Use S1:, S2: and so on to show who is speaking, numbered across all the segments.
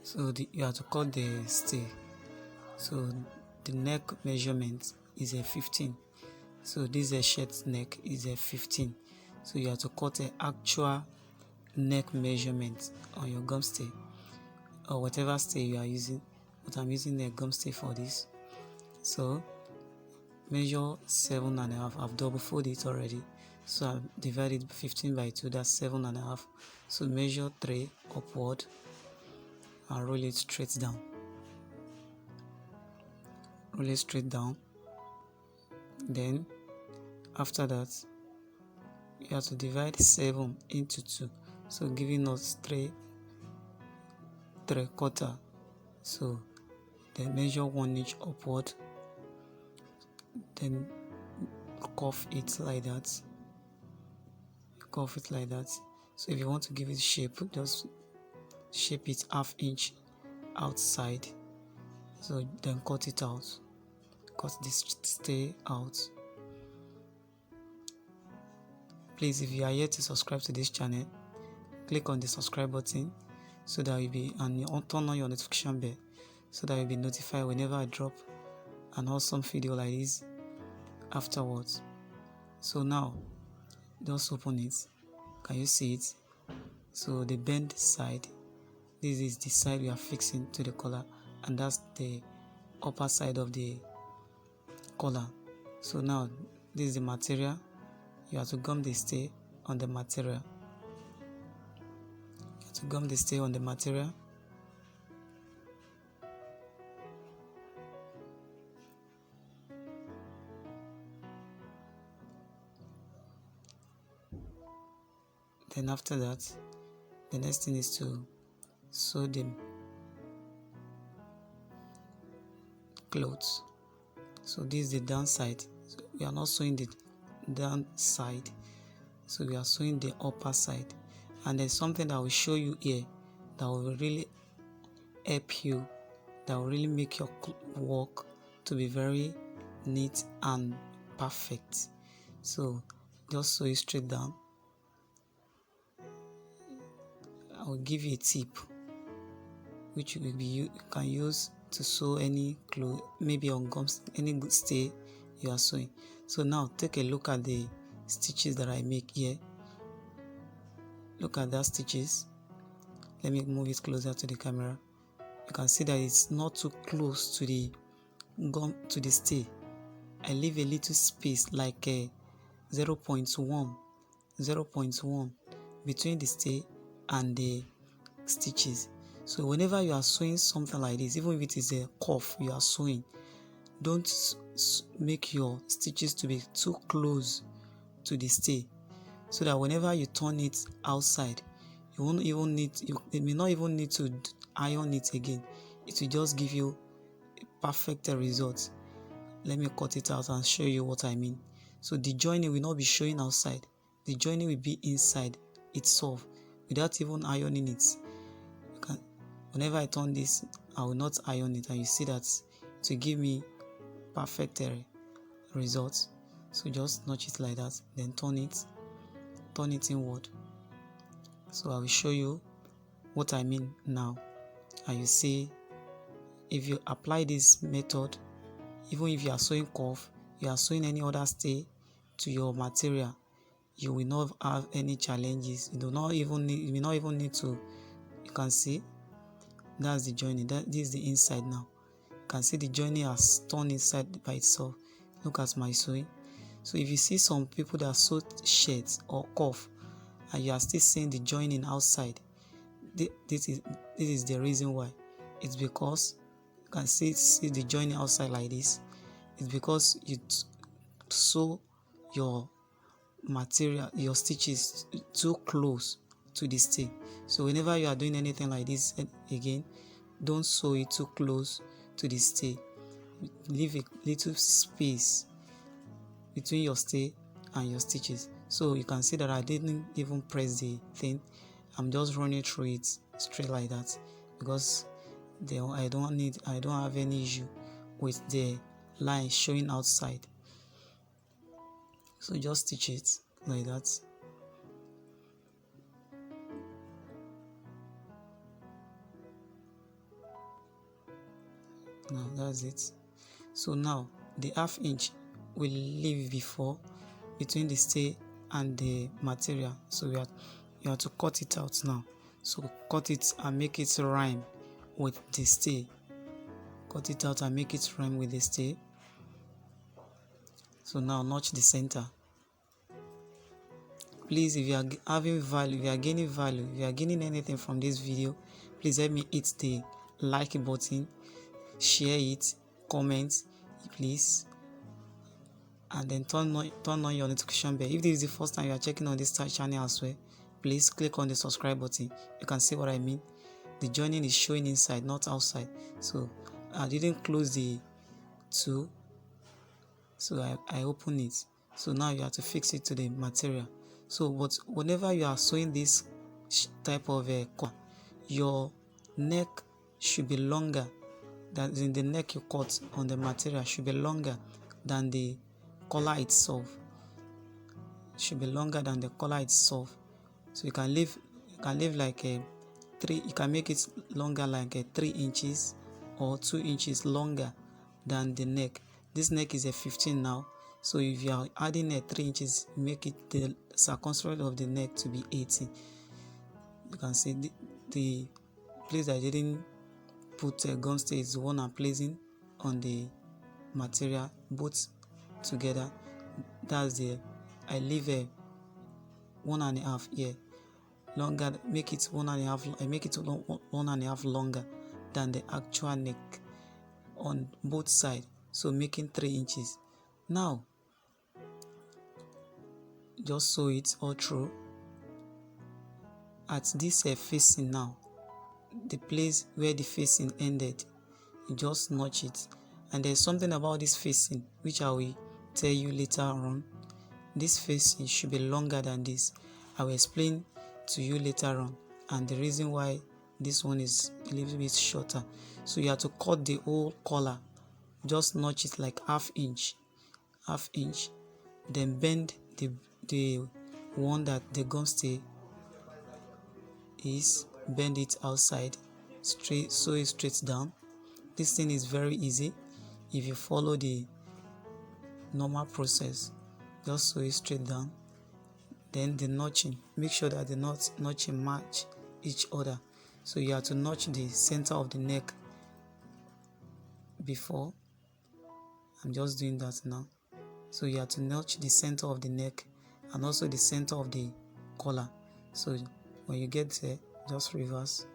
S1: So you have to cut the stay. So the neck measurement is a 15. So this shirt neck is a 15. So you have to cut the actual neck measurement on your gum stay or whatever stay you are using. But I'm using a gum stay for this. So measure 7.5. I've double folded it already. So I've divided 15 by 2, that's 7.5. So measure 3 upward and roll it straight down. Roll it straight down. Then after that, you have to divide 7 into 2, so giving us 3/4. So then measure 1 inch upward, then curve it like that. Curve it like that. So if you want to give it shape, just shape it 1/2 inch outside. So then cut it out. Cut this stay out. Please, if you are yet to subscribe to this channel, click on the subscribe button so that you'll be and turn on your notification bell so that you'll be notified whenever I drop an awesome video like this afterwards. So now just open it. Can you see it? So the bend side, this is the side we are fixing to the collar, and that's the upper side of the collar. So now this is the material. You have to gum the stay on the material. You have to gum the stay on the material. Then after that, the next thing is to sew the clothes. So this is the downside. So we are not sewing the downside, so we are sewing the upper side. And there's something that I will show you here that will really help you, that will really make your work to be very neat and perfect. So just sew it straight down. I will give you a tip which you can use to sew any clothes, maybe on gums, any stay you are sewing. So now take a look at the stitches that I make here. Look at that stitches. Let me move it closer to the camera. You can see that it's not too close to the gum, to the stay. I leave a little space like a 0.1 between the stay and the stitches. So whenever you are sewing something like this, even if it is a cuff you are sewing, don't make your stitches to be too close to the stay, so that whenever you turn it outside, you won't even need, you may not even need to iron it again. It will just give you a perfect result. Let me cut it out and show you what I mean. So the joining will not be showing outside. The joining will be inside itself without even ironing it. Whenever I turn this, I will not iron it, and you see that to give me perfect results. So just notch it like that, then turn it inward. So I will show you what I mean now, and you see, if you apply this method, even if you are sewing cuff, you are sewing any other stay to your material, you will not have any challenges. You may not even need to. You can see that's the joining. This is the inside now. You can see the joining has turned inside by itself. Look at my sewing. So if you see some people that sew shirts or cuff and you are still seeing the joining outside, this is the reason why. It's because you can see the joining outside like this. It's because you sew your material, your stitches too close to the stay. So whenever you are doing anything like this again, don't sew it too close to the stay. Leave a little space between your stay and your stitches. So you can see that I didn't even press the thing. I'm just running through it straight like that, because I don't have any issue with the line showing outside. So just stitch it like that. Now that's it. So now the ½ inch will leave before between the stay and the material, so you have to cut it out now. So cut it and make it rhyme with the stay. Cut it out and make it rhyme with the stay. So now notch the center. Please, if you are having value, if you are gaining value, if you are gaining anything from this video, please help me hit the like button, share it, comment please, and then turn on your notification bell. If this is the first time you are checking on this channel as well, please click on the subscribe button. You can see what I mean. The joining is showing inside, not outside. So I didn't close the tool, so I open it. So now you have to fix it to the material. So but whenever you are sewing this type of collar, your neck should be longer. That in the neck you cut on the material should be longer than the collar itself. It should be longer than the collar itself. So you can leave like a 3. You can make it longer like a 3 inches or 2 inches longer than the neck. This neck is a 15 now. So if you are adding a 3 inches, make it the circumference of the neck to be 80. You can see the place I didn't put a gum stay is the one I'm placing on the material, both together. That's the I leave a 1.5 here longer, make it 1.5. I make it 1.5 longer than the actual neck on both sides, so making 3 inches. Now just sew it all through at this facing. Now the place where the facing ended, you just notch it. And there's something about this facing which I will tell you later on. This facing should be longer than this. I will explain to you later on, and the reason why this one is a little bit shorter. So you have to cut the whole collar, just notch it like ½ inch, then bend the one that the gum stay is, bend it outside, straight, sew it straight down. This thing is very easy if you follow the normal process. Just sew it straight down. Then the notching, make sure that the notching match each other. So you have to notch the center of the neck before. I'm just doing that now. So you have to notch the center of the neck and also the center of the collar. So when you get there, just reverse,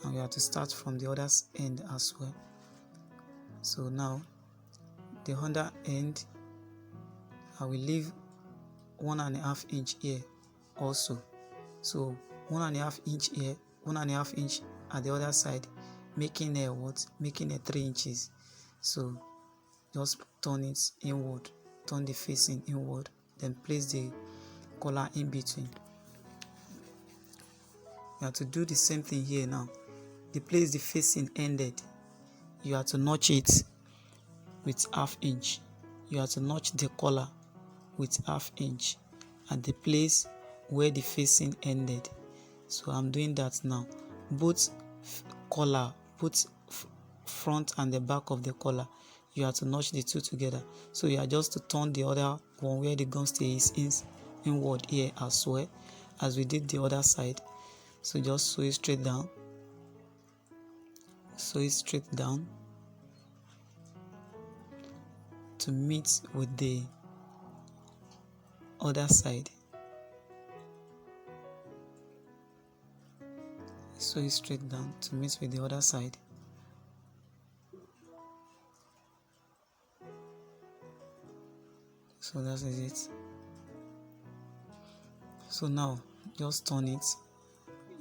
S1: and you have to start from the other end as well. So now the under end, I will leave 1.5 inch here also. So 1.5 inch here, 1.5 inch at the other side, making a 3 inches. So just turn it inward, turn the facing inward, then place the collar in between. You have to do the same thing here now. The place the facing ended, you have to notch it with ½ inch. You have to notch the collar with ½ inch at the place where the facing ended. So I'm doing that now. Both collar, both front and the back of the collar, you have to notch the two together. So you are just to turn the other one where the gum stay is inward here as well as we did the other side. So just sew it straight down. Sew it straight down to meet with the other side. Sew it straight down to meet with the other side. So that is it. So now just turn it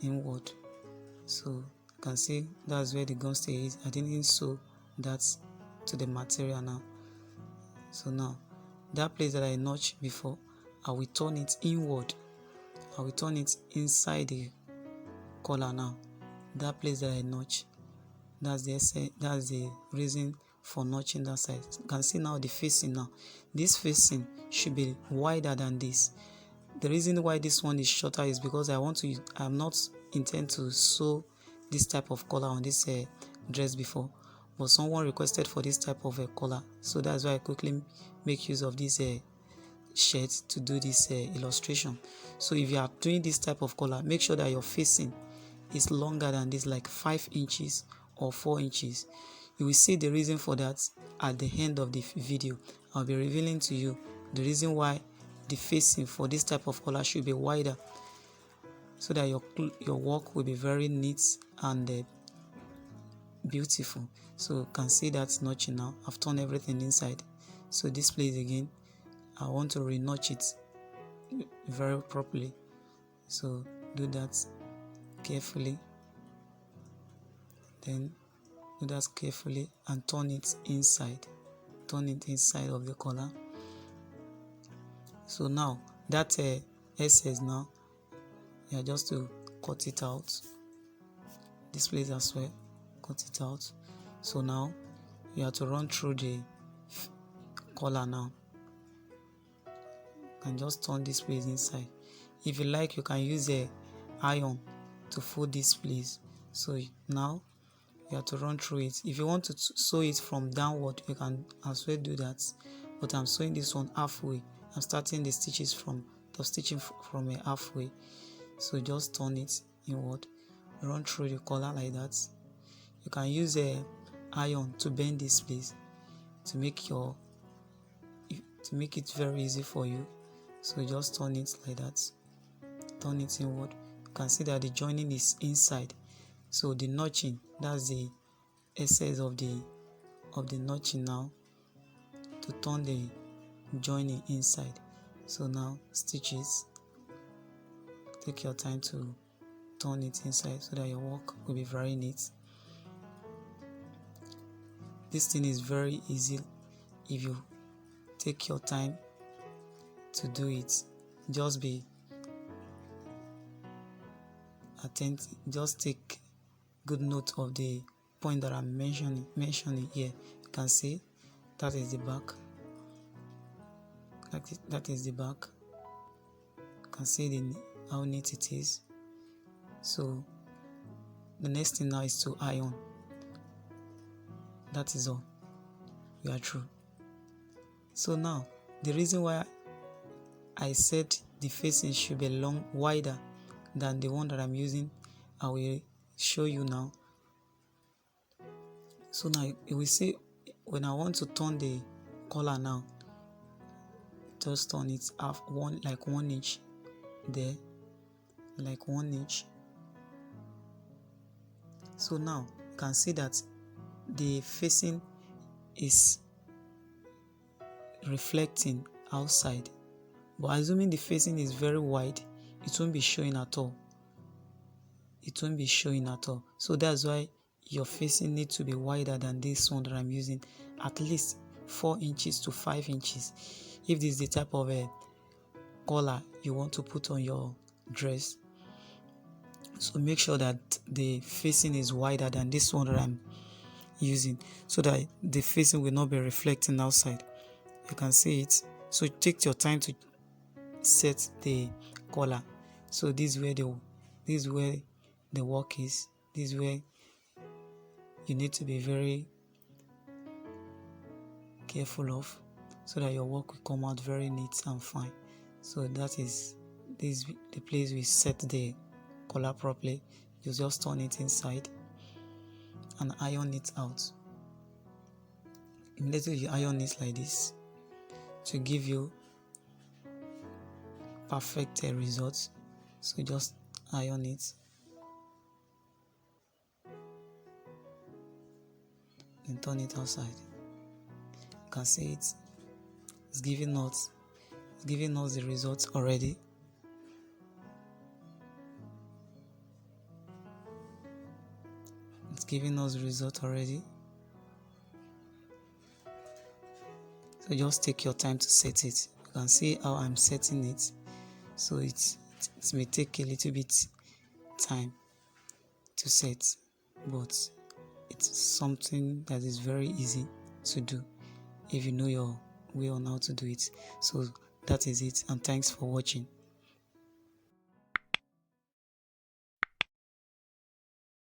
S1: inward. So you can see that's where the gum stay is. I didn't sew that to the material now. So now that place that I notched before, I will turn it inward. I will turn it inside the collar now. That place that I notched, that's the reason for notching that side. You can see now the facing now. This facing should be wider than this. The reason why this one is shorter is because I'm not intend to sew this type of collar on this dress before, but someone requested for this type of a collar, so that's why I quickly make use of this shirt to do this illustration. So if you are doing this type of collar, make sure that your facing is longer than this, like 5 inches or 4 inches. You will see the reason for that at the end of the video. I'll be revealing to you the reason why the facing for this type of collar should be wider, so that your work will be very neat and beautiful. So you can see that notching now. I've turned everything inside. So this place again, I want to re-notch it very properly. So do that carefully. Then do that carefully and turn it inside. Turn it inside of the collar. So now that excess now, you are just to cut it out. This place as well, cut it out. So now you have to run through the collar now. You can just turn this place inside. If you like, you can use a iron to fold this place. So now you have to run through it. If you want to sew it from downward, you can as well do that, but I'm sewing this one halfway. I'm starting the stitches from from a halfway. So just turn it inward, run through the collar like that. You can use a iron to bend this place to make it very easy for you. So just turn it like that, turn it inward. You can see that the joining is inside. So the notching, that's the essence of the notching now, to turn the joining inside. So now stitches, take your time to turn it inside so that your work will be very neat. This thing is very easy if you take your time to do it. Just be attentive, just take good note of the point that I'm mentioning here. You can see that is the back. That is the back. You can see how neat it is. So the next thing now is to iron. That is all. We are through. So now the reason why I said the facing should be wider than the one that I'm using, I will show you now. So now you will see when I want to turn the collar now, just turn it half, like 1 inch there, like 1 inch. So now you can see that the facing is reflecting outside, but assuming the facing is very wide, it won't be showing at all. It won't be showing at all. So that's why your facing needs to be wider than this one that I'm using, at least 4 inches to 5 inches. If this is the type of a collar you want to put on your dress, so make sure that the facing is wider than this one that I'm using, so that the facing will not be reflecting outside. You can see it. So take your time to set the collar. So this is where the work is. This is where you need to be very careful of, so that your work will come out very neat and fine. So that is the place we set the collar properly. You just turn it inside and iron it out. Immediately you iron it like this to give you perfect results. So just iron it and turn it outside. You can see it's giving us the results already. It's giving us the result already. So just take your time to set it. You can see how I'm setting it. So it may take a little bit time to set, but it's something that is very easy to do if you know your way on how to do it. So that is it, and thanks for watching.